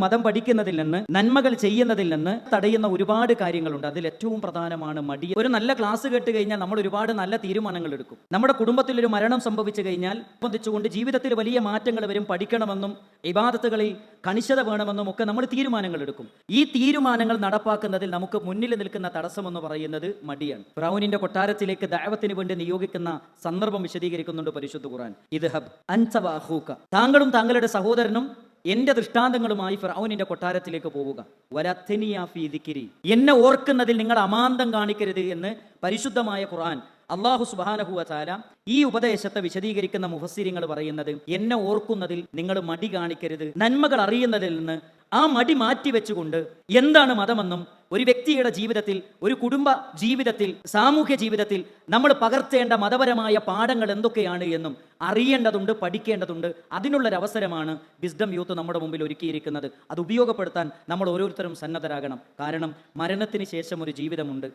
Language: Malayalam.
മതം പഠിക്കുന്നതിൽ നിന്ന്, നന്മകൾ ചെയ്യുന്നതിൽ നിന്ന് തടയുന്ന ഒരുപാട് കാര്യങ്ങളുണ്ട്. അതിൽ ഏറ്റവും പ്രധാനമാണ് മടി. ഒരു നല്ല ക്ലാസ് കേട്ട് കഴിഞ്ഞാൽ നമ്മൾ ഒരുപാട് നല്ല തീരുമാനങ്ങൾ എടുക്കും. നമ്മുടെ കുടുംബത്തിൽ ഒരു മരണം സംഭവിച്ചു കഴിഞ്ഞാൽ സംബന്ധിച്ചുകൊണ്ട് ജീവിതത്തിൽ വലിയ മാറ്റങ്ങൾ വരും, പഠിക്കണമെന്നും ഇബാദത്തുകളിൽ കണിശത വേണമെന്നും ഒക്കെ നമ്മൾ തീരുമാനങ്ങൾ എടുക്കും. ഈ തീരുമാനങ്ങൾ നടപ്പാക്കുന്നതിൽ നമുക്ക് മുന്നിൽ നിൽക്കുന്ന തടസ്സമെന്ന് പറയുന്നത് മടിയാണ്. ഫിറഔനിന്റെ കൊട്ടാരത്തിലേക്ക് ദഅവത്തിന് വേണ്ടി നിയോഗിക്കുന്ന സന്ദർഭം വിശദീകരിക്കുന്നുണ്ട് പരിശുദ്ധ ഖുർആൻ. ഇദ്ഹബ് അൻത വഅഖൂക, താങ്കളും താങ്കളുടെ സഹോദരനും എന്റെ ദൃഷ്ടാന്തങ്ങളുമായി ഫിറഔനിന്റെ കൊട്ടാരത്തിലേക്ക് പോവുക. വലത്തനിയ ഫീ ദിക്രി, എന്നെ ഓർക്കുന്നതിൽ നിങ്ങൾ അമാന്തം കാണിക്കരുത് എന്ന് പരിശുദ്ധമായ ഖുർആൻ. അല്ലാഹു സുബ്ഹാനഹു വ തആല ഈ ഉപദേശത്തെ വിശദീകരിക്കുന്ന മുഫസ്സിരിങ്ങൾ പറയുന്നത്, എന്നെ ഓർക്കുന്നതിൽ നിങ്ങൾ മടി കാണിക്കരുത്. നന്മകൾ അറിയുന്നതിൽ നിന്ന് ആ മടി മാറ്റിവെച്ചുകൊണ്ട് എന്താണ് മതമെന്നും, ഒരു വ്യക്തിയുടെ ജീവിതത്തിൽ, ഒരു കുടുംബ ജീവിതത്തിൽ, സാമൂഹ്യ ജീവിതത്തിൽ നമ്മൾ പകർത്തേണ്ട മതപരമായ പാഠങ്ങൾ എന്തൊക്കെയാണ് എന്നും അറിയേണ്ടതുണ്ട്, പഠിക്കേണ്ടതുണ്ട്. അതിനുള്ളൊരവസരമാണ് വിസ്ഡം യൂത്ത് നമ്മുടെ മുമ്പിൽ ഒരുക്കിയിരിക്കുന്നത്. അത് ഉപയോഗപ്പെടുത്താൻ നമ്മൾ ഓരോരുത്തരും സന്നദ്ധരാകണം. കാരണം മരണത്തിന് ശേഷം ഒരു ജീവിതമുണ്ട്.